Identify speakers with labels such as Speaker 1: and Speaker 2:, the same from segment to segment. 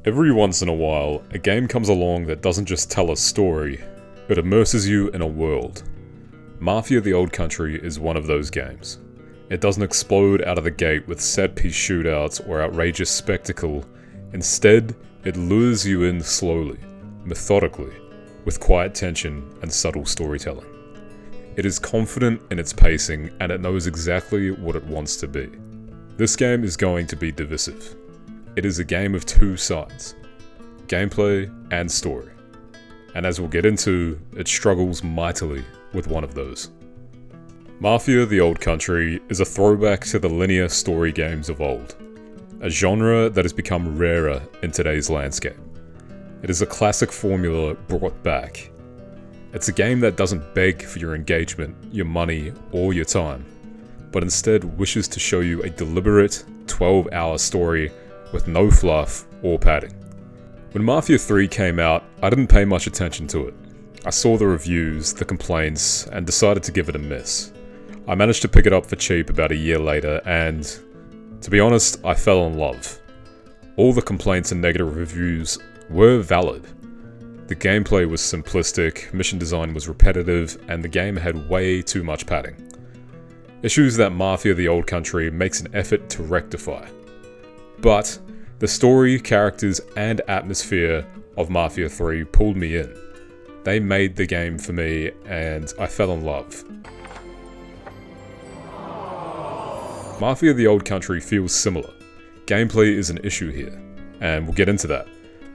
Speaker 1: Every once in a while, a game comes along that doesn't just tell a story, it immerses you in a world. Mafia: The Old Country is one of those games. It doesn't explode out of the gate with set-piece shootouts or outrageous spectacle. Instead, it lures you in slowly, methodically, with quiet tension and subtle storytelling. It is confident in its pacing, and it knows exactly what it wants to be. This game is going to be divisive. It is a game of two sides, gameplay and story. And as we'll get into, it struggles mightily with one of those. Mafia: The Old Country is a throwback to the linear story games of old, a genre that has become rarer in today's landscape. It is a classic formula brought back. It's a game that doesn't beg for your engagement, your money, or your time, but instead wishes to show you a deliberate 12-hour story with no fluff or padding. When Mafia 3 came out, I didn't pay much attention to it. I saw the reviews, the complaints, and decided to give it a miss. I managed to pick it up for cheap about a year later, and to be honest, I fell in love. All the complaints and negative reviews were valid. The gameplay was simplistic, mission design was repetitive, and the game had way too much padding. Issues that Mafia: The Old Country makes an effort to rectify. But the story, characters, and atmosphere of Mafia 3 pulled me in. They made the game for me, and I fell in love. Mafia: The Old Country feels similar. Gameplay is an issue here, and we'll get into that.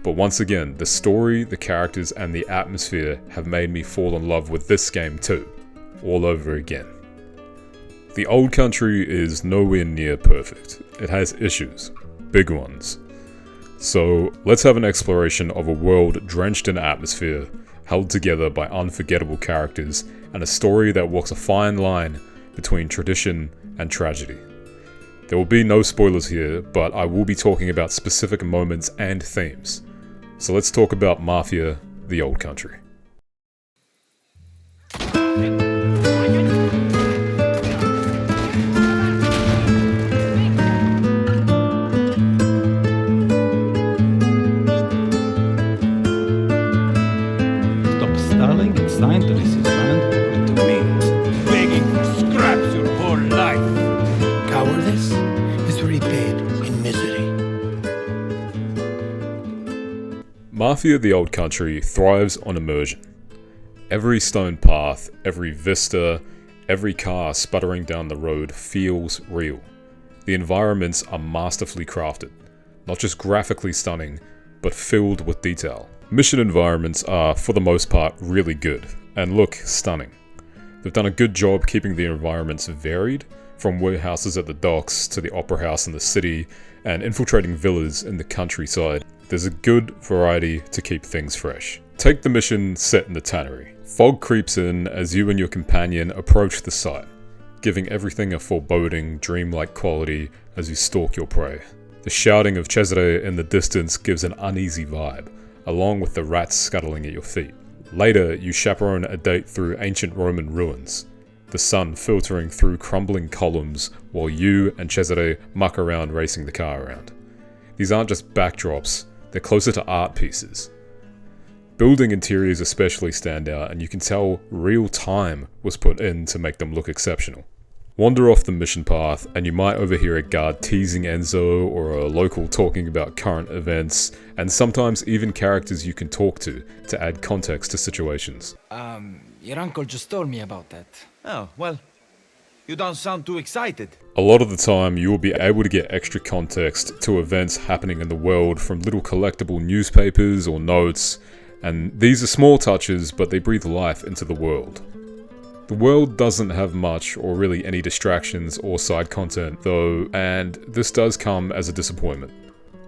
Speaker 1: But once again, the story, the characters, and the atmosphere have made me fall in love with this game too, all over again. The Old Country is nowhere near perfect. It has issues, big ones. So let's have an exploration of a world drenched in atmosphere, held together by unforgettable characters, and a story that walks a fine line between tradition and tragedy. There will be no spoilers here, but I will be talking about specific moments and themes. So let's talk about Mafia: The Old Country.
Speaker 2: Stop stalling and sign the receipt land over to me.
Speaker 3: Begging for scraps your whole life.
Speaker 4: Cowardice is repaid in misery.
Speaker 1: Mafia: The Old Country thrives on immersion. Every stone path, every vista, every car sputtering down the road feels real. The environments are masterfully crafted, not just graphically stunning, but filled with detail. Mission environments are, for the most part, really good, and look stunning. They've done a good job keeping the environments varied, from warehouses at the docks to the opera house in the city, and infiltrating villas in the countryside. There's a good variety to keep things fresh. Take the mission set in the tannery. Fog creeps in as you and your companion approach the site, giving everything a foreboding, dreamlike quality as you stalk your prey. The shouting of Cesare in the distance gives an uneasy vibe, along with the rats scuttling at your feet. Later, you chaperone a date through ancient Roman ruins, the sun filtering through crumbling columns while you and Cesare muck around racing the car around. These aren't just backdrops, they're closer to art pieces. Building interiors especially stand out, and you can tell real time was put in to make them look exceptional. Wander off the mission path, and you might overhear a guard teasing Enzo or a local talking about current events, and sometimes even characters you can talk to add context to situations.
Speaker 5: Your uncle just told me about that.
Speaker 3: Oh, well, you don't sound too excited.
Speaker 1: A lot of the time, you will be able to get extra context to events happening in the world from little collectible newspapers or notes, and these are small touches, but they breathe life into the world. The world doesn't have much or really any distractions or side content though, and this does come as a disappointment.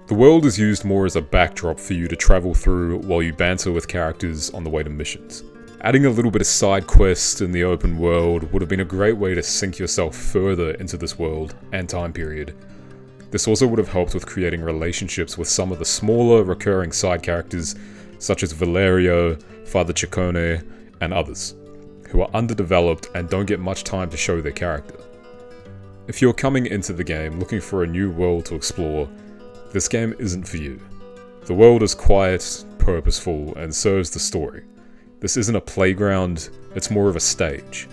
Speaker 1: The world is used more as a backdrop for you to travel through while you banter with characters on the way to missions. Adding a little bit of side quest in the open world would have been a great way to sink yourself further into this world and time period. This also would have helped with creating relationships with some of the smaller recurring side characters such as Valerio, Father Ciccone, and others, who are underdeveloped and don't get much time to show their character. If you're coming into the game looking for a new world to explore, this game isn't for you. The world is quiet, purposeful, and serves the story. This isn't a playground, it's more of a stage.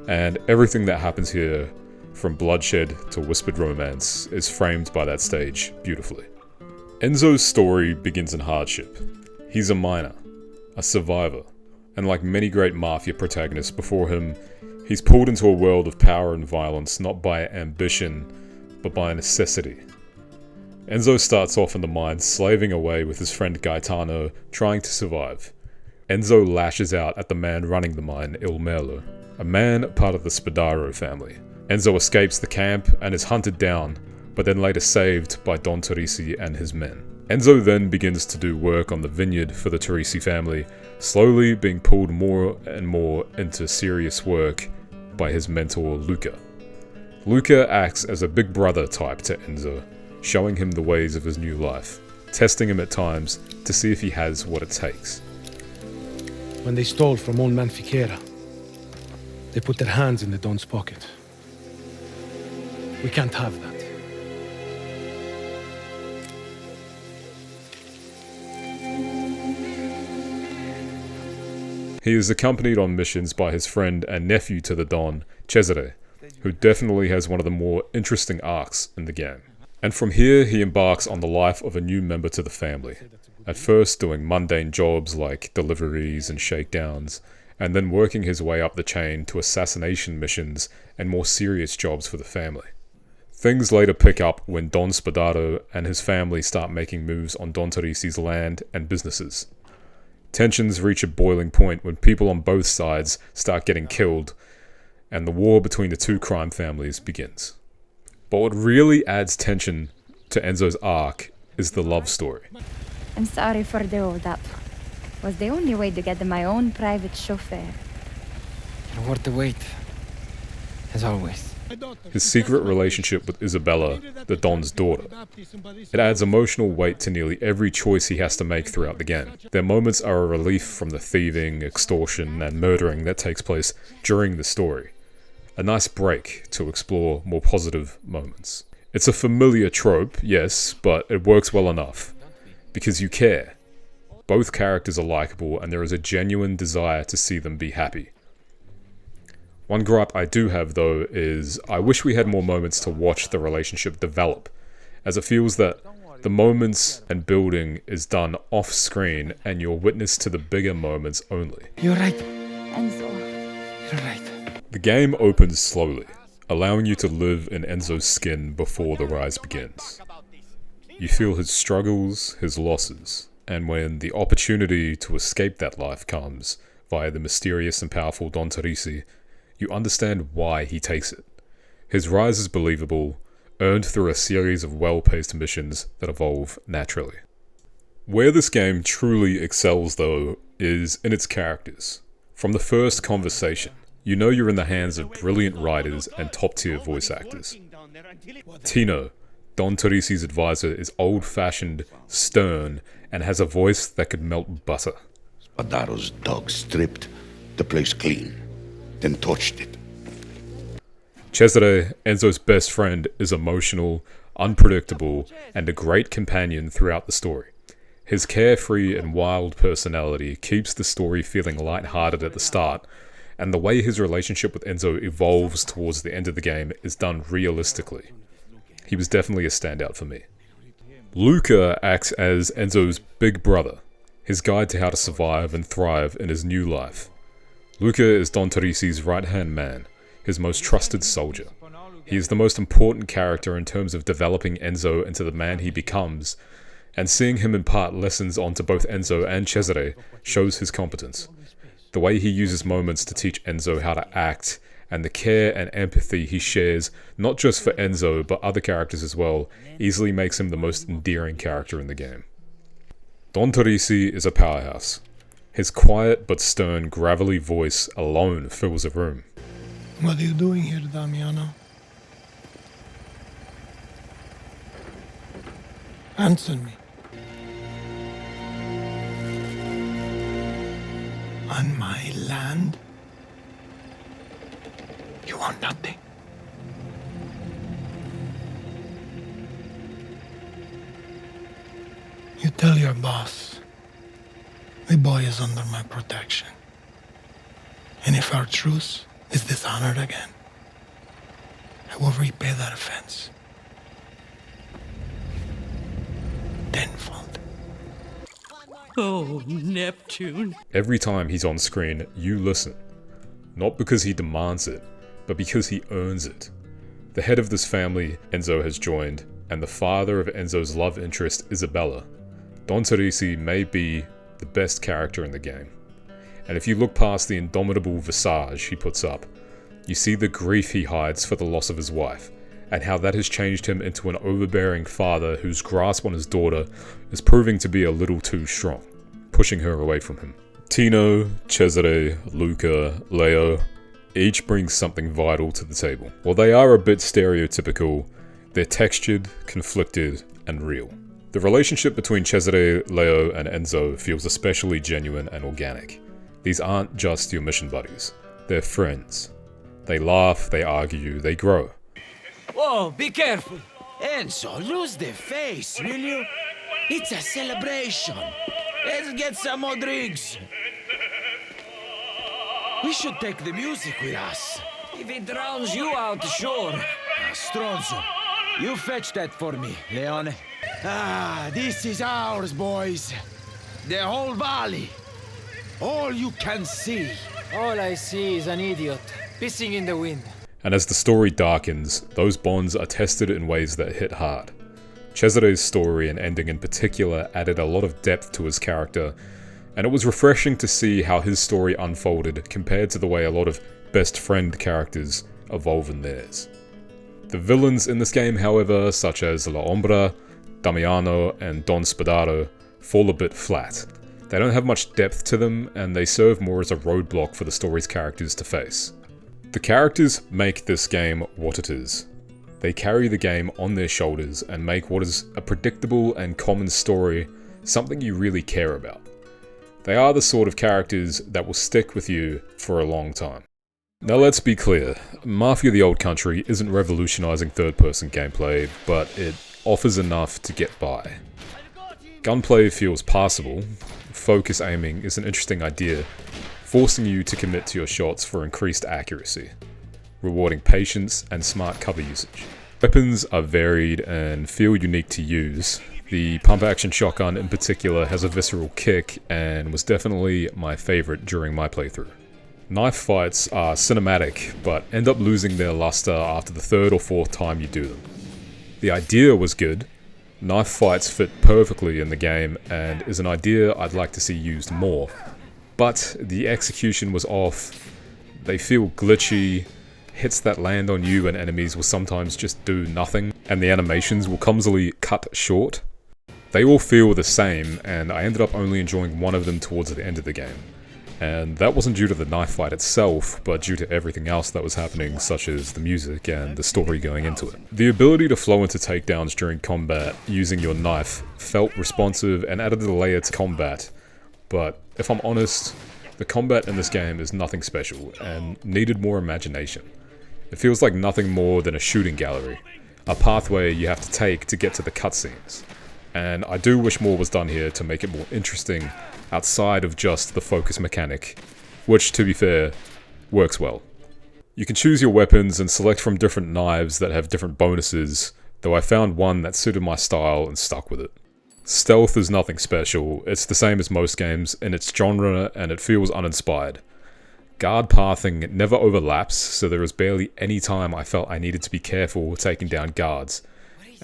Speaker 1: And everything that happens here, from bloodshed to whispered romance, is framed by that stage beautifully. Enzo's story begins in hardship. He's a miner, a survivor, and like many great Mafia protagonists before him, he's pulled into a world of power and violence not by ambition, but by necessity. Enzo starts off in the mine slaving away with his friend Gaetano, trying to survive. Enzo lashes out at the man running the mine, Il Merlo, a man part of the Spadaro family. Enzo escapes the camp and is hunted down, but then later saved by Don Teresi and his men. Enzo then begins to do work on the vineyard for the Teresi family, slowly being pulled more and more into serious work by his mentor Luca. Luca acts as a big brother type to Enzo, showing him the ways of his new life, testing him at times to see if he has what it takes.
Speaker 4: When they stole from old man Fichera, they put their hands in the Don's pocket. We can't have that.
Speaker 1: He is accompanied on missions by his friend and nephew to the Don, Cesare, who definitely has one of the more interesting arcs in the game. And from here he embarks on the life of a new member to the family, at first doing mundane jobs like deliveries and shakedowns, and then working his way up the chain to assassination missions and more serious jobs for the family. Things later pick up when Don Spadaro and his family start making moves on Don Teresi's land and businesses. Tensions reach a boiling point when people on both sides start getting killed, and the war between the two crime families begins. But what really adds tension to Enzo's arc is the love story.
Speaker 6: I'm sorry for the hold up. Was the only way to get my own private chauffeur.
Speaker 5: You're worth the wait. As always.
Speaker 1: His secret relationship with Isabella, the Don's daughter. It adds emotional weight to nearly every choice he has to make throughout the game. Their moments are a relief from the thieving, extortion, and murdering that takes place during the story. A nice break to explore more positive moments. It's a familiar trope, yes, but it works well enough. Because you care. Both characters are likable and there is a genuine desire to see them be happy. One gripe I do have though is I wish we had more moments to watch the relationship develop, as it feels that the moments and building is done off screen and you're witness to the bigger moments only.
Speaker 5: You're right.
Speaker 6: Enzo.
Speaker 5: You're right.
Speaker 1: The game opens slowly, allowing you to live in Enzo's skin before the rise begins. You feel his struggles, his losses, and when the opportunity to escape that life comes via the mysterious and powerful Don Teresi, you understand why he takes it. His rise is believable, earned through a series of well-paced missions that evolve naturally. Where this game truly excels though is in its characters. From the first conversation, you know you're in the hands of brilliant writers and top-tier voice actors. Tino, Don Teresi's advisor, is old-fashioned, stern, and has a voice that could melt butter.
Speaker 7: Spadaro's dog stripped the place clean, then torched it.
Speaker 1: Cesare, Enzo's best friend, is emotional, unpredictable, and a great companion throughout the story. His carefree and wild personality keeps the story feeling lighthearted at the start, and the way his relationship with Enzo evolves towards the end of the game is done realistically. He was definitely a standout for me. Luca acts as Enzo's big brother, his guide to how to survive and thrive in his new life. Luca is Don Teresi's right-hand man, his most trusted soldier. He is the most important character in terms of developing Enzo into the man he becomes, and seeing him impart lessons onto both Enzo and Cesare shows his competence. The way he uses moments to teach Enzo how to act, and the care and empathy he shares, not just for Enzo but other characters as well, easily makes him the most endearing character in the game. Don Teresi is a powerhouse. His quiet but stern gravelly voice alone fills a room.
Speaker 4: What are you doing here, Damiano? Answer me. On my land? You want nothing. You
Speaker 8: Tell your boss, my boy is under my protection. And if our truce is dishonored again, I will repay that offense tenfold.
Speaker 9: Oh, Neptune.
Speaker 1: Every time he's on screen, you listen. Not because he demands it, but because he earns it. The head of this family, Enzo, has joined, and the father of Enzo's love interest, Isabella. Don Teresi may be the best character in the game. And if you look past the indomitable visage he puts up, you see the grief he hides for the loss of his wife, and how that has changed him into an overbearing father whose grasp on his daughter is proving to be a little too strong, pushing her away from him. Tino, Cesare, Luca, Leo, each brings something vital to the table. While they are a bit stereotypical, they're textured, conflicted, and real. The relationship between Cesare, Leo, and Enzo feels especially genuine and organic. These aren't just your mission buddies, they're friends. They laugh, they argue, they grow.
Speaker 3: Whoa, be careful. Enzo, lose the face, will you? It's a celebration. Let's get some more drinks. We should take the music with us.
Speaker 5: If it drowns you out, sure.
Speaker 3: Stronzo, you fetch that for me, Leone. This is ours, boys. The whole valley. All you can see.
Speaker 5: All I see is an idiot, pissing in the wind.
Speaker 1: And as the story darkens, those bonds are tested in ways that hit hard. Cesare's story and ending in particular added a lot of depth to his character, and it was refreshing to see how his story unfolded compared to the way a lot of best friend characters evolve in theirs. The villains in this game, however, such as La Ombra, Damiano, and Don Spadaro, fall a bit flat. They don't have much depth to them, and they serve more as a roadblock for the story's characters to face. The characters make this game what it is. They carry the game on their shoulders and make what is a predictable and common story something you really care about. They are the sort of characters that will stick with you for a long time. Now let's be clear, Mafia the Old Country isn't revolutionizing third-person gameplay, but it offers enough to get by. Gunplay feels passable, focus aiming is an interesting idea, forcing you to commit to your shots for increased accuracy, rewarding patience and smart cover usage. Weapons are varied and feel unique to use. The pump-action shotgun in particular has a visceral kick and was definitely my favorite during my playthrough. Knife fights are cinematic, but end up losing their luster after the third or fourth time you do them. The idea was good. Knife fights fit perfectly in the game and is an idea I'd like to see used more. But the execution was off, they feel glitchy, hits that land on you and enemies will sometimes just do nothing, and the animations will clumsily cut short. They all feel the same, and I ended up only enjoying one of them towards the end of the game. And that wasn't due to the knife fight itself, but due to everything else that was happening, such as the music and the story going into it. The ability to flow into takedowns during combat using your knife felt responsive and added a layer to combat, but if I'm honest, the combat in this game is nothing special and needed more imagination. It feels like nothing more than a shooting gallery, a pathway you have to take to get to the cutscenes. And I do wish more was done here to make it more interesting outside of just the focus mechanic, which, to be fair, works well. You can choose your weapons and select from different knives that have different bonuses, though I found one that suited my style and stuck with it. Stealth is nothing special, it's the same as most games in its genre and it feels uninspired. Guard pathing never overlaps, so there is barely any time I felt I needed to be careful taking down guards.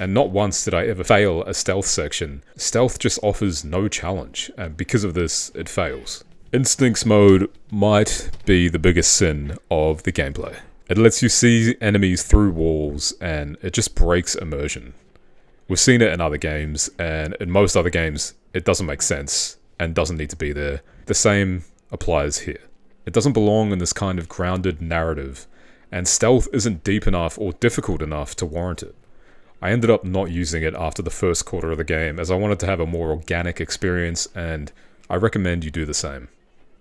Speaker 1: And not once did I ever fail a stealth section. Stealth just offers no challenge, and because of this, it fails. Instincts mode might be the biggest sin of the gameplay. It lets you see enemies through walls, and it just breaks immersion. We've seen it in other games, and in most other games, it doesn't make sense, and doesn't need to be there. The same applies here. It doesn't belong in this kind of grounded narrative, and stealth isn't deep enough or difficult enough to warrant it. I ended up not using it after the first quarter of the game, as I wanted to have a more organic experience, and I recommend you do the same.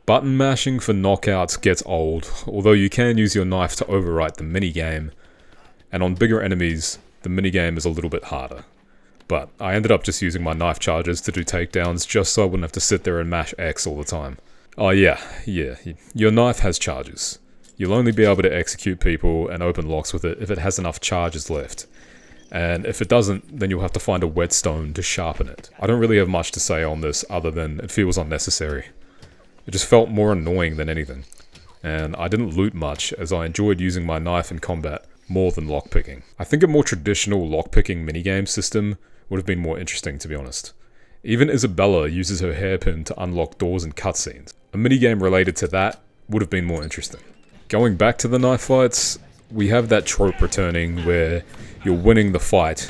Speaker 1: Button mashing for knockouts gets old, although you can use your knife to overwrite the minigame, and on bigger enemies, the minigame is a little bit harder. but I ended up just using my knife charges to do takedowns just so I wouldn't have to sit there and mash X all the time. Oh yeah, your knife has charges. You'll only be able to execute people and open locks with it if it has enough charges left. And if it doesn't, then you'll have to find a whetstone to sharpen it. I don't really have much to say on this other than it feels unnecessary. It just felt more annoying than anything. And I didn't loot much as I enjoyed using my knife in combat more than lockpicking. I think a more traditional lockpicking minigame system would have been more interesting, to be honest. Even Isabella uses her hairpin to unlock doors in cutscenes. A minigame related to that would have been more interesting. Going back to the knife fights, we have that trope returning where you're winning the fight,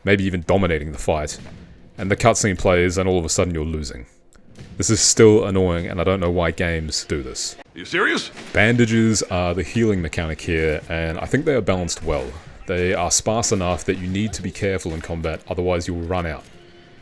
Speaker 1: maybe even dominating the fight, and the cutscene plays and all of a sudden you're losing. This is still annoying and I don't know why games do this.
Speaker 10: Are you serious?
Speaker 1: Bandages are the healing mechanic here, and I think they are balanced well. They are sparse enough that you need to be careful in combat, otherwise you'll run out.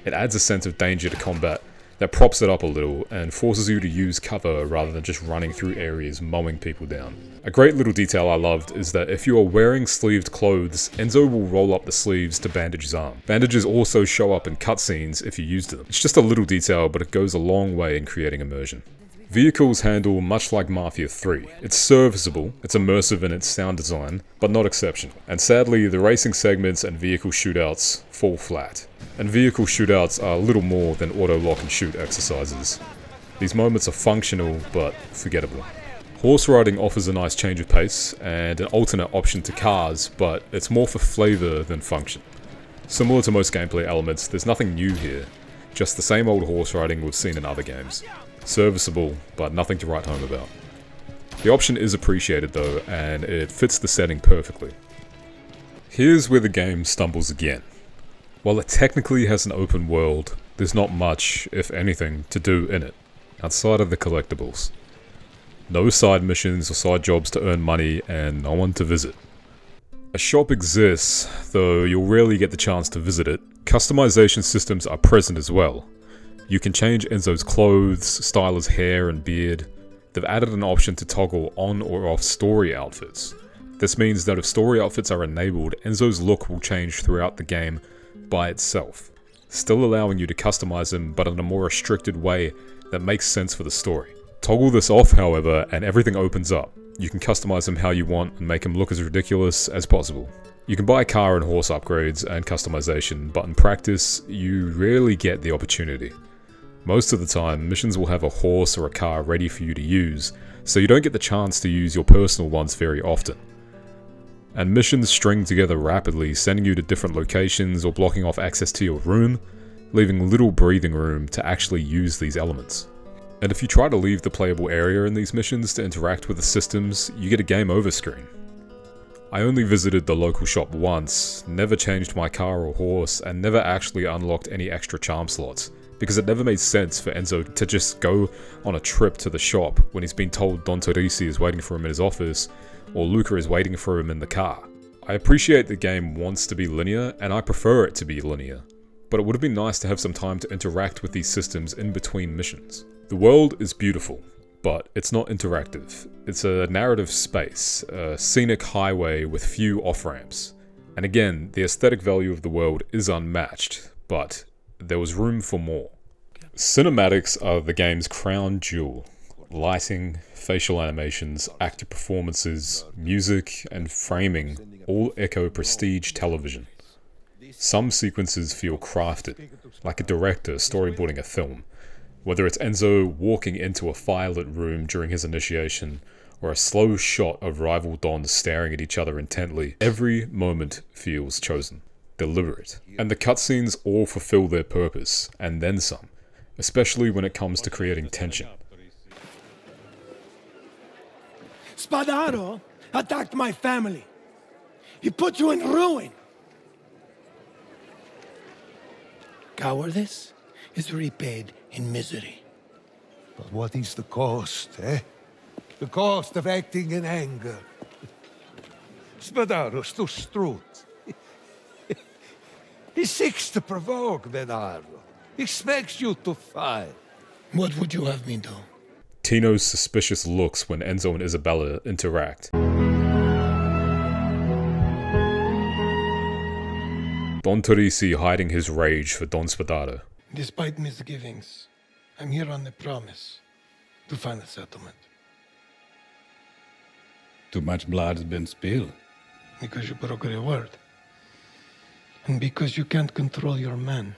Speaker 1: It adds a sense of danger to combat that props it up a little and forces you to use cover rather than just running through areas mowing people down. A great little detail I loved is that if you are wearing sleeved clothes, Enzo will roll up the sleeves to bandage his arm. Bandages also show up in cutscenes if you used them. It's just a little detail, but it goes a long way in creating immersion. Vehicles handle much like Mafia 3. It's serviceable, it's immersive in its sound design, but not exceptional. And sadly, the racing segments and vehicle shootouts fall flat. And vehicle shootouts are little more than auto lock and shoot exercises. These moments are functional, but forgettable. Horse riding offers a nice change of pace, and an alternate option to cars, but it's more for flavor than function. Similar to most gameplay elements, there's nothing new here, just the same old horse riding we've seen in other games. Serviceable, but nothing to write home about. The option is appreciated though, and it fits the setting perfectly. Here's where the game stumbles again. While it technically has an open world, there's not much, if anything, to do in it, outside of the collectibles. No side missions or side jobs to earn money, and no one to visit. A shop exists, though you'll rarely get the chance to visit it. Customization systems are present as well. You can change Enzo's clothes, style his hair and beard. They've added an option to toggle on or off story outfits. This means that if story outfits are enabled, Enzo's look will change throughout the game by itself, still allowing you to customize him but in a more restricted way that makes sense for the story. Toggle this off, however, and everything opens up. You can customize him how you want and make him look as ridiculous as possible. You can buy car and horse upgrades and customization, but in practice, you rarely get the opportunity. Most of the time, missions will have a horse or a car ready for you to use, so you don't get the chance to use your personal ones very often. And missions string together rapidly, sending you to different locations or blocking off access to your room, leaving little breathing room to actually use these elements. And if you try to leave the playable area in these missions to interact with the systems, you get a game over screen. I only visited the local shop once, never changed my car or horse, and never actually unlocked any extra charm slots, because it never made sense for Enzo to just go on a trip to the shop when he's been told Don Torrisi is waiting for him in his office, or Luca is waiting for him in the car. I appreciate the game wants to be linear, and I prefer it to be linear, but it would have been nice to have some time to interact with these systems in between missions. The world is beautiful, but it's not interactive. It's a narrative space, a scenic highway with few off-ramps. And again, the aesthetic value of the world is unmatched, but there was room for more. Cinematics are the game's crown jewel. Lighting, facial animations, actor performances, music, and framing all echo prestige television. Some sequences feel crafted, like a director storyboarding a film, whether it's Enzo walking into a firelit room during his initiation, or a slow shot of rival dons staring at each other intently. Every moment feels chosen, deliberate, and the cutscenes all fulfill their purpose, and then some, especially when it comes to creating tension.
Speaker 8: Spadaro attacked my family. He put you in ruin. Cowardice is repaid in misery.
Speaker 11: But what is the cost, eh? The cost of acting in anger. Spadaro's too strut. He seeks to provoke Benaro. Expects you to fight.
Speaker 8: What would you have me do?
Speaker 1: Tino's suspicious looks when Enzo and Isabella interact. Don Torisi hiding his rage for Don Spadaro.
Speaker 8: Despite misgivings, I'm here on a promise to find a settlement.
Speaker 2: Too much blood has been spilled.
Speaker 8: Because you broke your word. And because you can't control your men.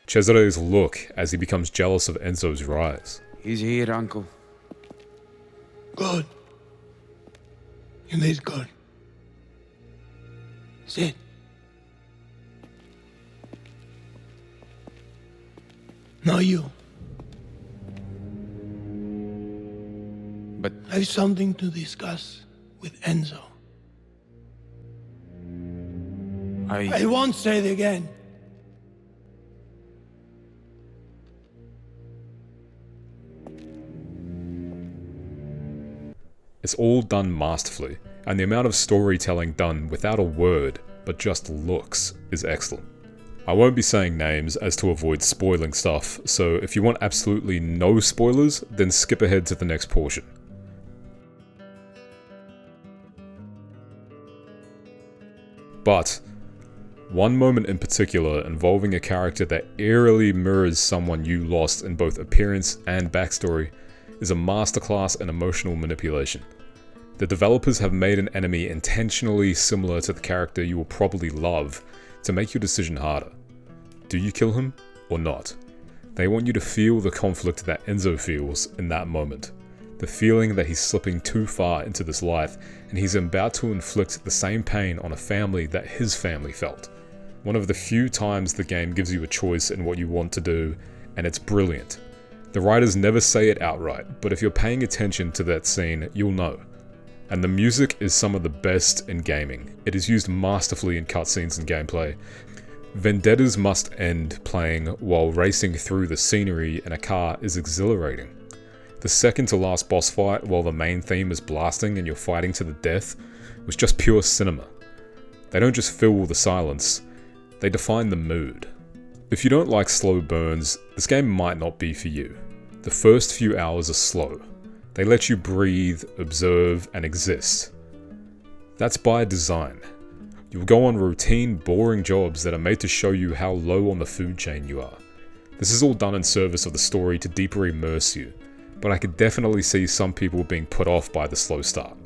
Speaker 1: Cesare's look as he becomes jealous of Enzo's rise.
Speaker 3: He's here, Uncle.
Speaker 8: Good. You did good. Sit. Now you.
Speaker 3: But
Speaker 8: I have something to discuss with Enzo. I won't say it again.
Speaker 1: It's all done masterfully, and the amount of storytelling done without a word, but just looks, is excellent. I won't be saying names as to avoid spoiling stuff, so if you want absolutely no spoilers, then skip ahead to the next portion. But one moment in particular involving a character that eerily mirrors someone you lost in both appearance and backstory is a masterclass in emotional manipulation. The developers have made an enemy intentionally similar to the character you will probably love to make your decision harder. Do you kill him or not? They want you to feel the conflict that Enzo feels in that moment. The feeling that he's slipping too far into this life and he's about to inflict the same pain on a family that his family felt. One of the few times the game gives you a choice in what you want to do, and it's brilliant. The writers never say it outright, but if you're paying attention to that scene, you'll know. And the music is some of the best in gaming. It is used masterfully in cutscenes and gameplay. Vendettas must end playing while racing through the scenery in a car is exhilarating. The second to last boss fight while the main theme is blasting and you're fighting to the death was just pure cinema. They don't just fill the silence, they define the mood. If you don't like slow burns, this game might not be for you. The first few hours are slow. They let you breathe, observe, and exist. That's by design. You'll go on routine, boring jobs that are made to show you how low on the food chain you are. This is all done in service of the story to deeper immerse you, but I could definitely see some people being put off by the slow start.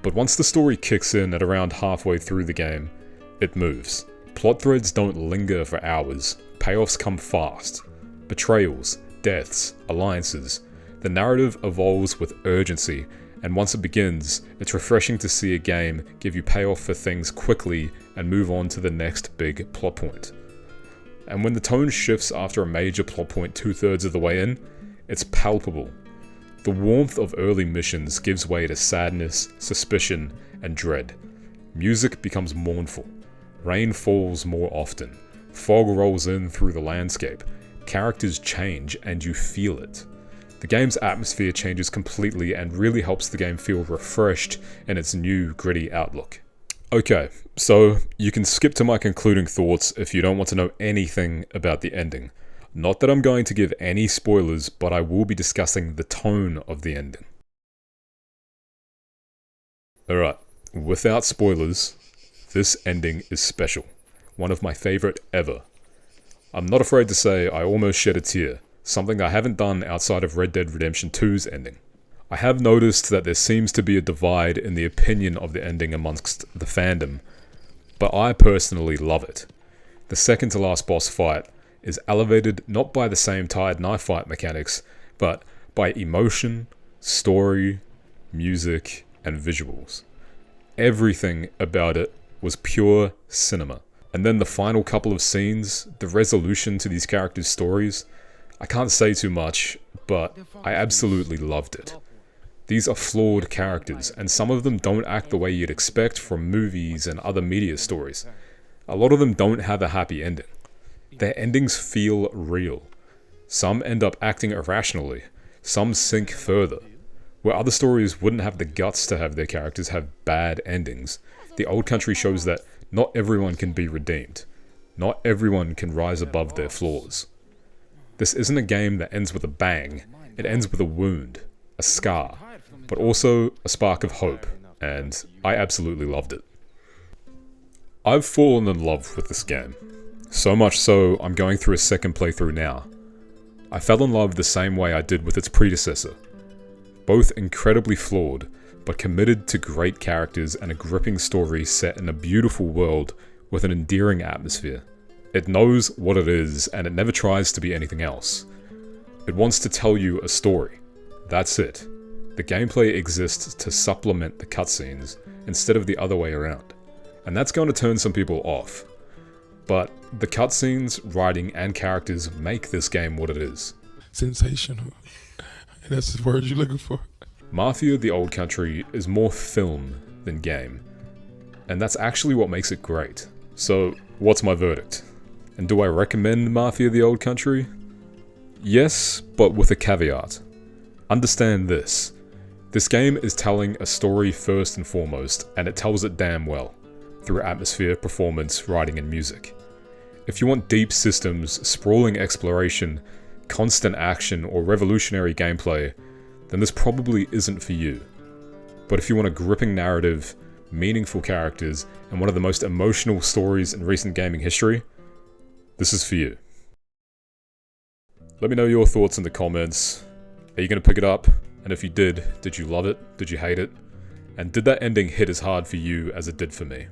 Speaker 1: But once the story kicks in at around halfway through the game, it moves. Plot threads don't linger for hours, payoffs come fast. Betrayals, deaths, alliances. The narrative evolves with urgency, and once it begins, it's refreshing to see a game give you payoff for things quickly and move on to the next big plot point. And when the tone shifts after a major plot point 2/3 of the way in, it's palpable. The warmth of early missions gives way to sadness, suspicion, and dread. Music becomes mournful. Rain falls more often. Fog rolls in through the landscape. Characters change and you feel it. The game's atmosphere changes completely and really helps the game feel refreshed in its new, gritty outlook. Okay, so you can skip to my concluding thoughts if you don't want to know anything about the ending. Not that I'm going to give any spoilers, but I will be discussing the tone of the ending. Alright, without spoilers, this ending is special. One of my favorite ever. I'm not afraid to say I almost shed a tear. Something I haven't done outside of Red Dead Redemption 2's ending. I have noticed that there seems to be a divide in the opinion of the ending amongst the fandom, but I personally love it. The second to last boss fight is elevated not by the same tired knife fight mechanics, but by emotion, story, music, and visuals. Everything about it was pure cinema. And then the final couple of scenes, the resolution to these characters' stories, I can't say too much, but I absolutely loved it. These are flawed characters, and some of them don't act the way you'd expect from movies and other media stories. A lot of them don't have a happy ending. Their endings feel real. Some end up acting irrationally, some sink further. Where other stories wouldn't have the guts to have their characters have bad endings, the Old Country shows that not everyone can be redeemed. Not everyone can rise above their flaws. This isn't a game that ends with a bang, it ends with a wound, a scar, but also a spark of hope, and I absolutely loved it. I've fallen in love with this game. So much so, I'm going through a second playthrough now. I fell in love the same way I did with its predecessor. Both incredibly flawed, but committed to great characters and a gripping story set in a beautiful world with an endearing atmosphere. It knows what it is, and it never tries to be anything else. It wants to tell you a story. That's it. The gameplay exists to supplement the cutscenes, instead of the other way around. And that's going to turn some people off. But the cutscenes, writing, and characters make this game what it is.
Speaker 10: Sensational. That's the word you're looking for.
Speaker 1: Mafia: The Old Country is more film than game. And that's actually what makes it great. So, what's my verdict? And do I recommend Mafia: The Old Country? Yes, but with a caveat. Understand this. This game is telling a story first and foremost, and it tells it damn well, through atmosphere, performance, writing, and music. If you want deep systems, sprawling exploration, constant action, or revolutionary gameplay, then this probably isn't for you. But if you want a gripping narrative, meaningful characters, and one of the most emotional stories in recent gaming history, this is for you. Let me know your thoughts in the comments. Are you going to pick it up? And if you did you love it? Did you hate it? And did that ending hit as hard for you as it did for me?